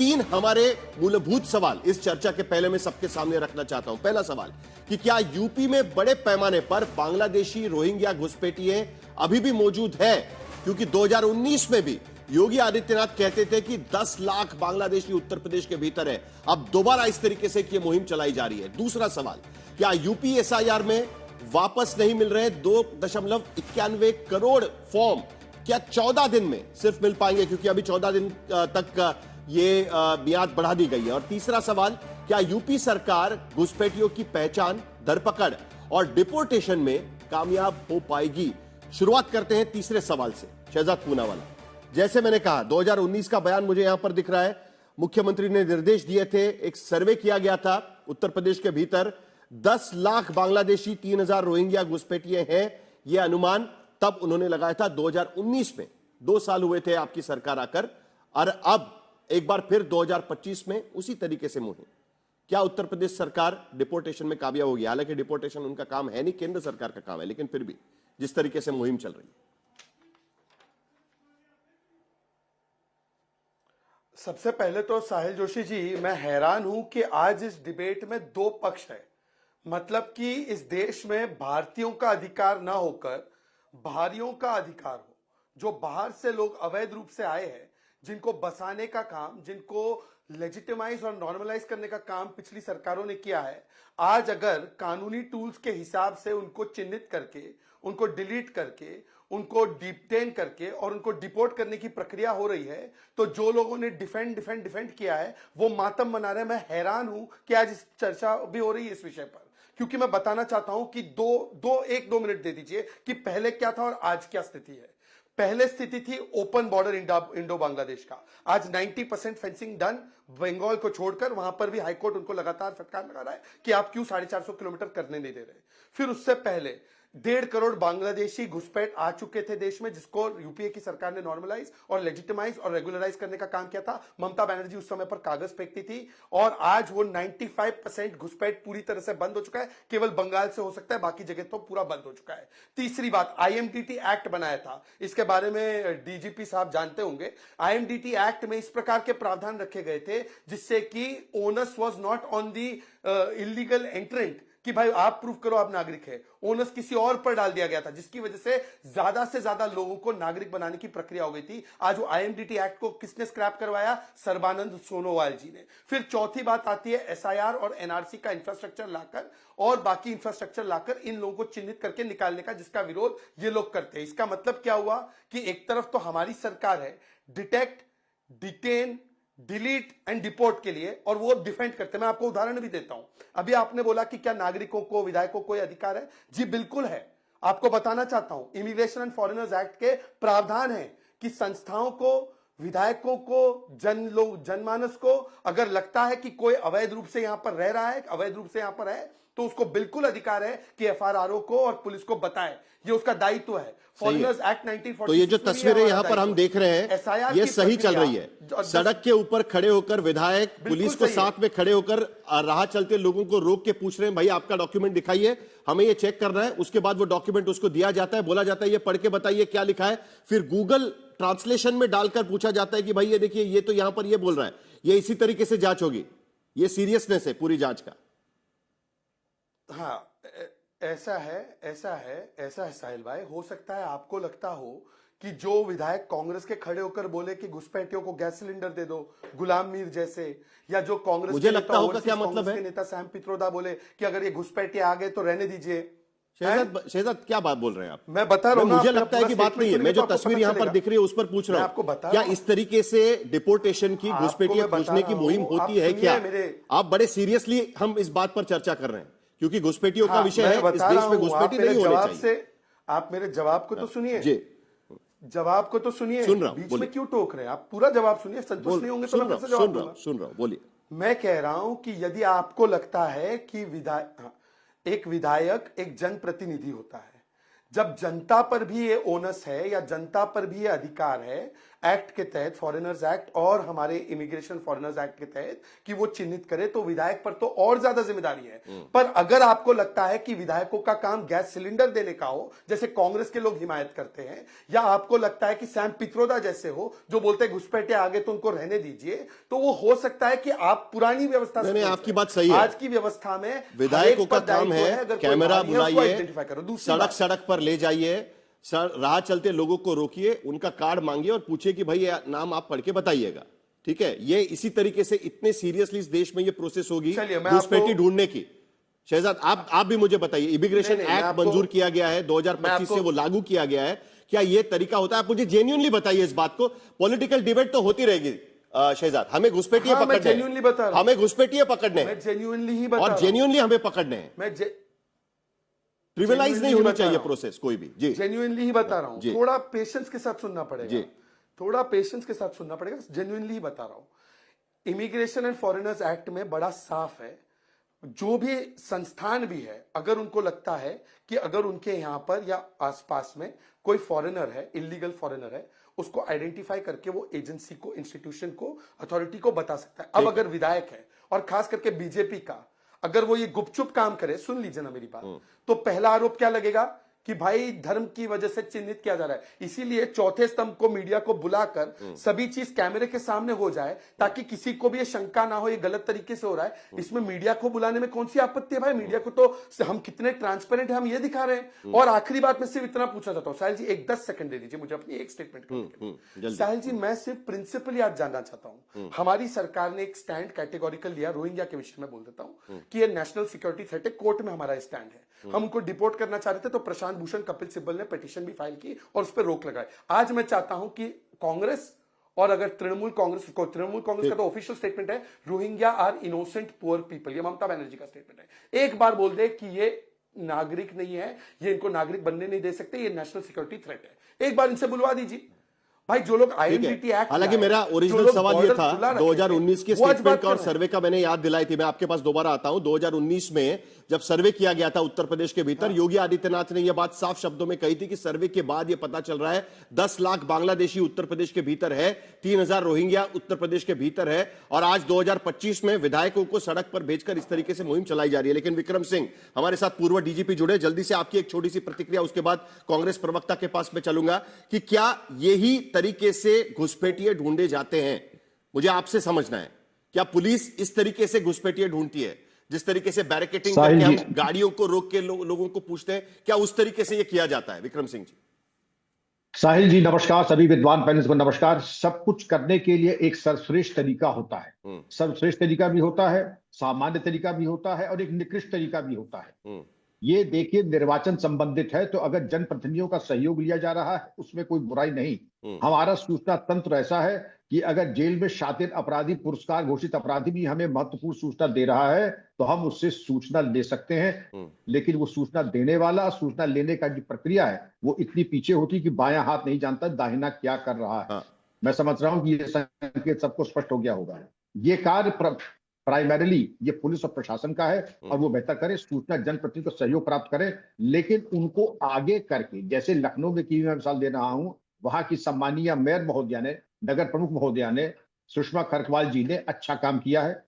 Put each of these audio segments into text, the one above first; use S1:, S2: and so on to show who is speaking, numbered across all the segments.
S1: तीन हमारे मूलभूत सवाल इस चर्चा के पहले मैं सबके सामने रखना चाहता हूं। पहला सवाल कि क्या यूपी में बड़े पैमाने पर बांग्लादेशी रोहिंग्या घुसपैठिए अभी भी मौजूद है? क्योंकि 2019 में भी योगी आदित्यनाथ कहते थे कि 10 लाख बांग्लादेशी उत्तर प्रदेश के भीतर है। अब दोबारा इस तरीके से यह मुहिम चलाई जा रही है। दूसरा सवाल, क्या यूपी एसआईआर में वापस नहीं मिल रहे 2.91 करोड़ फॉर्म, क्या 14 दिन में सिर्फ मिल पाएंगे? क्योंकि अभी 14 दिन तक ये मियाद बढ़ा दी गई है। और तीसरा सवाल, क्या यूपी सरकार घुसपैठियों की पहचान, धरपकड़ और डिपोर्टेशन में कामयाब हो पाएगी? शुरुआत करते हैं तीसरे सवाल से, शहजाद पूनावाला। जैसे मैंने कहा, 2019 का बयान मुझे यहां पर दिख रहा है। मुख्यमंत्री ने निर्देश दिए थे, एक सर्वे किया गया था उत्तर प्रदेश के भीतर, 10 लाख बांग्लादेशी, 3,000 रोहिंग्या घुसपैठिए हैं, यह अनुमान तब उन्होंने लगाया था 2019 में। 2 साल हुए थे आपकी सरकार आकर, और अब एक बार फिर 2025 में उसी तरीके से मुहिम। क्या उत्तर प्रदेश सरकार डिपोर्टेशन में कामयाब होगी? हालांकि डिपोर्टेशन उनका काम है नहीं, केंद्र सरकार का काम है, लेकिन फिर भी जिस तरीके से मुहिम चल रही है।
S2: सबसे पहले तो साहिल जोशी जी, मैं हैरान हूं कि आज इस डिबेट में 2 पक्ष है। मतलब कि इस देश में भारतीयों का अधिकार ना होकर बाहरियों का अधिकार हो। जो बाहर से लोग अवैध रूप से आए हैं, जिनको बसाने का काम, जिनको लेजिटिमाइज और नॉर्मलाइज करने का काम पिछली सरकारों ने किया है, आज अगर कानूनी टूल्स के हिसाब से उनको चिन्हित करके, उनको डिलीट करके, उनको डिटेन करके और उनको डिपोर्ट करने की प्रक्रिया हो रही है, तो जो लोगों ने डिफेंड किया है वो मातम मना रहे हैं। मैं हैरान हूं कि आज इस चर्चा भी हो रही है इस विषय पर, क्योंकि मैं बताना चाहता हूं कि 1-2 मिनट दे दीजिए कि पहले क्या था और आज क्या स्थिति है। पहले स्थिति थी ओपन बॉर्डर इंडो बांग्लादेश का। आज 90% फेंसिंग डन, बंगाल को छोड़कर। वहां पर भी हाईकोर्ट उनको लगातार फटकार लगा रहा है कि आप क्यों 450 किलोमीटर करने नहीं दे रहे। फिर उससे पहले 1.5 करोड़ बांग्लादेशी घुसपैठ आ चुके थे देश में, जिसको यूपीए की सरकार ने नॉर्मलाइज और लेजिटिमाइज और रेगुलराइज करने का काम किया था। ममता बनर्जी उस समय पर कागज फेंकती थी, और आज वो 95% घुसपैठ पूरी तरह से बंद हो चुका है। केवल बंगाल से हो सकता है, बाकी जगह तो पूरा बंद हो चुका है। तीसरी बात, आईएमडीटी एक्ट बनाया था, इसके बारे में डीजीपी साहब जानते होंगे। आईएमडीटी एक्ट में इस प्रकार के प्रावधान रखे गए थे जिससे कि onus was not on the illegal एंट्रेंट, कि भाई आप प्रूफ करो आप नागरिक है। ओनस किसी और पर डाल दिया गया था, जिसकी वजह से ज्यादा लोगों को नागरिक बनाने की प्रक्रिया हो गई थी। आज वो आईएमडीटी एक्ट को किसने स्क्रैप करवाया? सर्बानंद सोनोवाल जी ने। फिर चौथी बात आती है एसआईआर और एनआरसी का इंफ्रास्ट्रक्चर लाकर और बाकी इंफ्रास्ट्रक्चर लाकर इन लोगों को चिन्हित करके निकालने का, जिसका विरोध ये लोग करते हैं। इसका मतलब क्या हुआ कि एक तरफ तो हमारी सरकार है detect, detain, delete and deport के लिए, और वो डिफेंड करते हैं। मैं आपको उदाहरण भी देता हूं। अभी आपने बोला कि क्या नागरिकों को, विधायकों को अधिकार है? जी बिल्कुल है। आपको बताना चाहता हूं, इमिग्रेशन एंड फॉरेनर्स एक्ट के प्रावधान है कि संस्थाओं को, विधायकों को, जनमानस को अगर लगता है कि कोई अवैध रूप से यहां पर रह रहा है, अवैध रूप से यहां पर है, तो उसको बिल्कुल अधिकार है कि एफआरआरओ को और पुलिस को बताए। ये उसका दायित्व है। Foreigners act 1946।
S1: तो ये जो तस्वीरें यहां पर हम देख रहे हैं, ये सही चल रही है। सड़क के ऊपर खड़े होकर विधायक पुलिस को साथ में खड़े होकर राह चलते लोगों को रोक के पूछ रहे हैं, भाई आपका डॉक्यूमेंट दिखाइए, हमें ये चेक करना है। उसके बाद वो डॉक्यूमेंट उसको दिया जाता है, बोला जाता है ये पढ़ के बताइए क्या लिखा है। फिर गूगल ट्रांसलेशन में डालकर पूछा जाता है कि भाई ये देखिए, ये तो यहां पर ये बोल रहा है, ये इसी तरीके से जांच होगी। ये सीरियसनेस है पूरी जांच का।
S2: हाँ, ऐसा है साहिल भाई। हो सकता है आपको लगता हो कि जो विधायक कांग्रेस के खड़े होकर बोले कि घुसपैठियों को गैस सिलेंडर दे दो, गुलाम मीर जैसे, या जो कांग्रेस
S1: मुझे लगता होगा क्या मतलब है,
S2: नेता सैम पित्रोदा बोले कि अगर ये घुसपैठिए आ गए तो रहने दीजिए।
S1: शहजाद क्या बात बोल रहे हैं आप?
S2: मैं बता रहा हूं,
S1: मुझे लगता है कि बात नहीं है। मैं जो तस्वीर यहां पर दिख रही है उस पर पूछ रहा हूं, क्या इस तरीके से डिपोर्टेशन की, घुसपैठिए पूछने की मुहिम होती है क्या? आप बड़े सीरियसली हम इस बात पर चर्चा कर रहे हैं क्योंकि घुसपैठियों का विषय है। इस देश में घुसपैठी नहीं होनी चाहिए।
S2: आप मेरे जवाब को तो सुनिए
S1: जी,
S2: जवाब को तो सुनिए।
S1: सुन रहा हूं,
S2: बीच में क्यों टोक रहे हैं आप? पूरा जवाब सुनिए। संतुष्ट नहीं होंगे तो मैं कैसे जवाब दूंगा?
S1: सुन रहा हूं, बोलिए।
S2: मैं कह रहा हूं कि यदि आपको लगता है कि एक विधायक एक जनप्रतिनिधि होता है, जब जनता पर भी ये ओनस है या जनता पर भी ये अधिकार है, एक्ट के तहत, फॉरेनर्स एक्ट और हमारे इमिग्रेशन फॉरेनर्स एक्ट के तहत कि वो चिन्हित करे, तो विधायक पर तो और ज्यादा जिम्मेदारी है। पर अगर आपको लगता है कि विधायकों का काम गैस सिलेंडर देने का हो, जैसे कांग्रेस के लोग हिमायत करते हैं, या आपको लगता है कि सैम पित्रोदा जैसे हो जो बोलते हैं घुसपैठे आगे तो उनको रहने दीजिए, तो वो हो सकता है कि आप पुरानी व्यवस्था से,
S1: आपकी बात सही है,
S2: आज की व्यवस्था में
S1: विधायकों का काम है कैमरा बुलाइए, सड़क सड़क पर ले जाइए, राह चलते लोगों को रोकिए, उनका कार्ड मांगिए और पूछिए कि भाई नाम आप पढ़ के बताइएगा। ठीक है, ये इसी तरीके से इतने सीरियसली इस देश में ये प्रोसेस होगी घुसपैठी ढूंढने की। शहजाद, आप भी मुझे बताइए, इमिग्रेशन एक्ट मंजूर किया गया है 2025 से, वो लागू किया गया है, क्या ये तरीका होता है? आप मुझे जेन्युइनली बताइए इस बात को। पॉलिटिकल डिबेट तो होती रहेगी शहजाद, हमें घुसपैठिए पकड़ने हैं, हमें घुसपैठिए पकड़ने हैं,
S2: जेन्युइनली ही बता
S1: और जेन्युइनली हमें पकड़ने हैं, ट्रिविलाइज नहीं होनी चाहिए प्रोसेस कोई भी। जी,
S2: जेन्युइनली ही बता रहा हूं, थोड़ा पेशेंस के साथ सुनना पड़ेगा
S1: जी,
S2: थोड़ा पेशेंस के साथ सुनना पड़ेगा, जेन्युइनली ही बता रहा हूं। इमिग्रेशन एंड फॉरेनर्स एक्ट में बड़ा साफ है, जो भी संस्थान भी है, अगर उनको लगता है कि अगर उनके यहां पर या आसपास में कोई फॉरेनर है, इलीगल फॉरेनर है, उसको आइडेंटिफाई करके वो एजेंसी को, इंस्टीट्यूशन को, अथॉरिटी को बता सकता है। अब अगर विधायक है और खास करके बीजेपी का, अगर वो ये गुपचुप काम करे, सुन लीजिए ना मेरी बात, तो पहला आरोप क्या लगेगा कि भाई धर्म की वजह से चिन्हित किया जा रहा है। इसीलिए चौथे स्तंभ को, मीडिया को बुलाकर सभी चीज कैमरे के सामने हो जाए, ताकि किसी को भी ये शंका ना हो ये गलत तरीके से हो रहा है। इसमें मीडिया को बुलाने में कौन सी आपत्ति है भाई? मीडिया को तो हम कितने ट्रांसपेरेंट है, हम ये दिखा रहे हैं। और आखिरी बात मैं सिर्फ इतना पूछना चाहता हूँ, साहिल जी एक 10 सेकंड दे दीजिए मुझे अपनी एक स्टेटमेंट। साहिल जी, मैं सिर्फ प्रिंसिपल याद जानना चाहता हूँ। हमारी सरकार ने एक स्टैंड कैटेगोरिकल लिया रोहिंग्या के विषय में, बोल देता हूँ कि ये नेशनल सिक्योरिटी थ्रेट है, कोर्ट में हमारा स्टैंड है। हम उनको डिपोर्ट करना चाह रहे थे, तो प्रशांत भूषण, कपिल सिब्बल ने पिटीशन भी फाइल की और उस पर रोक लगाई। आज मैं चाहता हूं कि कांग्रेस और अगर तृणमूल कांग्रेस का तो ऑफिशियल स्टेटमेंट है, Rohingya are innocent poor people, ये ममता बनर्जी का स्टेटमेंट है। एक बार बोल दे कि ये नागरिक नहीं है, ये इनको नागरिक बनने नहीं दे सकते, ये नेशनल सिक्योरिटी थ्रेट है। एक बार इनसे बुलवा दीजिए भाई, जो लोग आइडेंटिटी एक्ट।
S1: हालांकि मेरा ओरिजिनल सवाल ये था 2019 के स्टेटमेंट का और सर्वे का, मैंने याद दिलाई थी, मैं आपके पास दोबारा आता हूं। 2019 में जब सर्वे किया गया था उत्तर प्रदेश के भीतर, योगी आदित्यनाथ ने यह बात साफ शब्दों में कही थी कि सर्वे के बाद यह पता चल रहा है 10 लाख बांग्लादेशी उत्तर प्रदेश के भीतर है, 3000 रोहिंग्या उत्तर प्रदेश के भीतर है, और आज 2025 में विधायकों को सड़क पर भेजकर इस तरीके से मुहिम चलाई जा रही है। लेकिन विक्रम सिंह हमारे साथ पूर्व डीजीपी जुड़े, जल्दी से आपकी एक छोटी सी प्रतिक्रिया, उसके बाद कांग्रेस प्रवक्ता के पास में चलूंगा कि क्या यही तरीके से घुसपैठिए ढूंढे जाते हैं? मुझे आपसे समझना है, क्या पुलिस इस तरीके से घुसपैठिए ढूंढती है, जिस तरीके से बैरिकेटिंग करके हम गाड़ियों को रोक के लोगों को पूछते हैं, क्या उस तरीके से यह किया जाता है? विक्रम सिंह जी।
S3: साहिल जी नमस्कार, सभी विद्वान पैनलिस्ट को नमस्कार। सब कुछ करने के लिए एक सर्वश्रेष्ठ तरीका होता है, सर्वश्रेष्ठ तरीका भी होता है, सामान्य तरीका भी होता है और एक निकृष्ट तरीका भी होता है। ये देखिए, निर्वाचन संबंधित है तो अगर जनप्रतिनिधियों का सहयोग लिया जा रहा है उसमें कोई बुराई नहीं। हमारा सूचना तंत्र ऐसा है कि अगर जेल में शातिर अपराधी, पुरस्कार घोषित अपराधी भी हमें महत्वपूर्ण सूचना दे रहा है तो हम उससे सूचना ले सकते हैं। लेकिन वो सूचना देने वाला, सूचना लेने का जो प्रक्रिया है वो इतनी पीछे होती कि बायां हाथ नहीं जानता दाहिना क्या कर रहा है। मैं समझ रहा हूं कि ये संकेत सबको स्पष्ट हो गया होगा। ये कार्य प्राइमरीली ये पुलिस और प्रशासन का है और वो बेहतर करे, सूचना जनप्रतिनिधि को सहयोग प्राप्त करे, लेकिन उनको आगे करके, जैसे लखनऊ में की मैं मिसाल दे रहा हूं, वहां की सम्मानीय मेयर महोदया ने, नगर प्रमुख महोदया ने, सुषमा खरकवाल जी ने अच्छा काम किया है,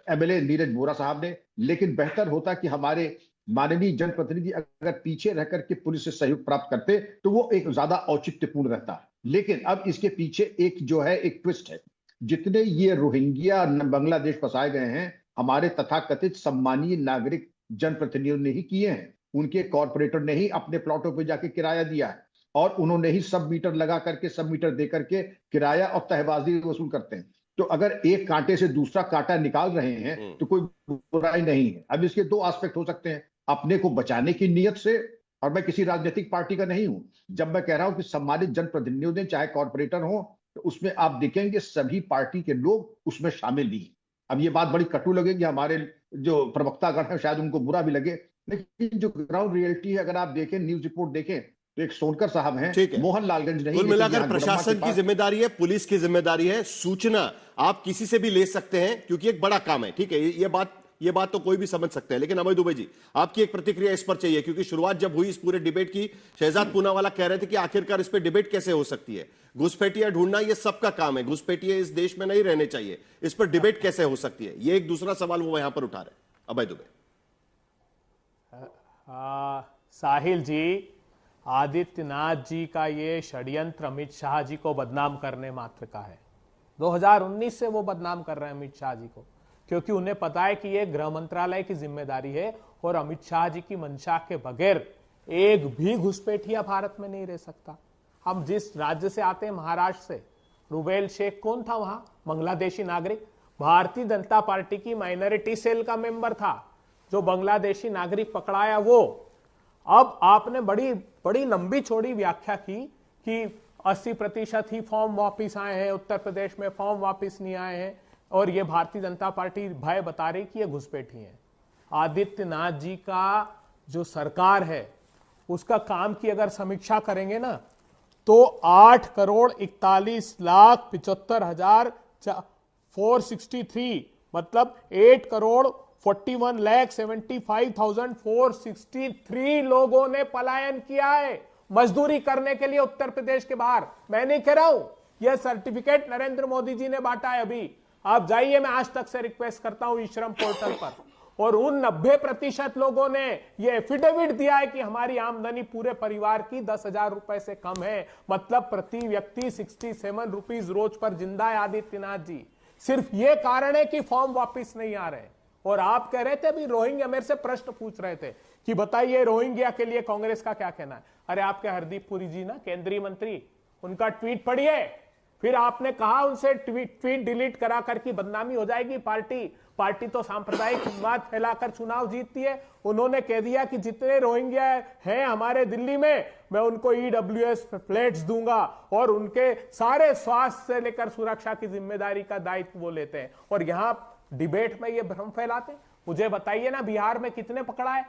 S3: एमएलए नीरज बोरा साहब ने। लेकिन बेहतर होता कि हमारे माननीय जनप्रतिनिधि अगर पीछे रह करके पुलिस से सहयोग प्राप्त करते तो वो एक ज्यादा औचित्यपूर्ण रहता। लेकिन अब इसके पीछे एक जो है एक ट्विस्ट है। जितने ये रोहिंग्या बांग्लादेश फंसाए गए हैं, हमारे तथाकथित सम्मानीय नागरिक जनप्रतिनिधियों ने ही किए हैं। उनके कॉर्पोरेटर ने ही अपने प्लॉटों पे जाके किराया दिया है और उन्होंने ही सब मीटर लगा करके, सब मीटर दे करके किराया और तहबाजी वसूल करते हैं। तो अगर एक कांटे से दूसरा कांटा निकाल रहे हैं तो कोई बुराई नहीं है। अब इसके दो एस्पेक्ट हो सकते हैं, अपने को बचाने की नीयत से, और मैं किसी राजनीतिक पार्टी का नहीं हूं जब मैं कह रहा हूं कि सम्मानित जनप्रतिनिधियों ने, चाहे कॉर्पोरेटर हो, तो उसमें आप देखेंगे सभी पार्टी के लोग उसमें शामिल नहीं। अब ये बात बड़ी कटु लगेगी, हमारे जो प्रवक्तागण है शायद उनको बुरा भी लगे, लेकिन जो ग्राउंड रियलिटी है, अगर आप देखें, न्यूज रिपोर्ट देखें तो एक सोनकर साहब हैं, मोहन लालगंज नहीं।
S1: कुल मिलाकर प्रशासन की जिम्मेदारी है, पुलिस की जिम्मेदारी है, सूचना आप किसी से भी ले सकते हैं क्योंकि एक बड़ा काम है। ठीक है, ये बात ये बात तो कोई भी समझ सकते हैं, लेकिन अभय दुबे जी आपकी एक प्रतिक्रिया इस पर चाहिए, क्योंकि शुरुआत जब हुई इस पूरे डिबेट की, शहजाद पूनावाला कह रहे थे कि आखिरकार इस पर डिबेट कैसे हो सकती है, घुसपैठिया ढूंढना ये सबका काम है, घुसपैठिए इस देश में नहीं रहने चाहिए, इस पर डिबेट कैसे हो सकती है, ये एक दूसरा सवाल वो यहां पर उठा रहे हैं। अभय दुबे।
S4: साहिल जी, आदित्यनाथ जी का ये षड्यंत्र अमित शाह जी को बदनाम करने मात्र का है। 2019 से वो बदनाम कर रहे हैं अमित शाह जी को, क्योंकि उन्हें पता है कि ये गृह मंत्रालय की जिम्मेदारी है और अमित शाह जी की मंशा के बगैर एक भी घुसपैठिया भारत में नहीं रह सकता। हम जिस राज्य से आते हैं, महाराष्ट्र से, रुबेल शेख कौन था वहां? बांग्लादेशी नागरिक, भारतीय जनता पार्टी की माइनॉरिटी सेल का मेंबर था, जो बांग्लादेशी नागरिक पकड़ाया वो। अब आपने बड़ी बड़ी लंबी चौड़ी व्याख्या की कि 80% ही फॉर्म वापिस आए हैं, उत्तर प्रदेश में फॉर्म वापिस नहीं आए हैं, और ये भारतीय जनता पार्टी भय बता रही कि ये घुसपैठी है। आदित्यनाथ जी का जो सरकार है उसका काम की अगर समीक्षा करेंगे ना, तो 8,41,75,463 मतलब 8,41,75,463 लोगों ने पलायन किया है मजदूरी करने के लिए उत्तर प्रदेश के बाहर। मैं नहीं कह रहा हूं, यह सर्टिफिकेट नरेंद्र मोदी जी ने बांटा है अभी। आप जाइए, मैं आज तक से रिक्वेस्ट करता हूं ई श्रम पोर्टल पर, और उन 90% लोगों ने यह एफिडेविट दिया है कि हमारी आमदनी पूरे परिवार की 10,000 रुपए से कम है, मतलब प्रति व्यक्ति 67 रुपीज रोज पर जिंदा है आदित्यनाथ जी। सिर्फ ये कारण है कि फॉर्म वापिस नहीं आ रहे। और आप कह रहे थे अभी रोहिंग्या, मेरे से प्रश्न पूछ रहे थे कि बताइए रोहिंग्या के लिए कांग्रेस का क्या कहना है। अरे आपके हरदीप पुरी जी ना, केंद्रीय मंत्री, उनका ट्वीट पढ़िए, फिर आपने कहा उनसे ट्वीट डिलीट करा कर की बदनामी हो जाएगी। पार्टी तो सांप्रदायिक बात फैलाकर चुनाव जीतती है। उन्होंने कह दिया कि जितने रोहिंग्या हैं हमारे दिल्ली में, मैं उनको EWS फ्लैट्स दूंगा, और उनके सारे स्वास्थ्य से लेकर सुरक्षा की जिम्मेदारी का दायित्व वो लेते हैं, और यहां डिबेट में ये भ्रम फैलाते हैं। मुझे बताइए ना, बिहार में कितने पकड़ा है?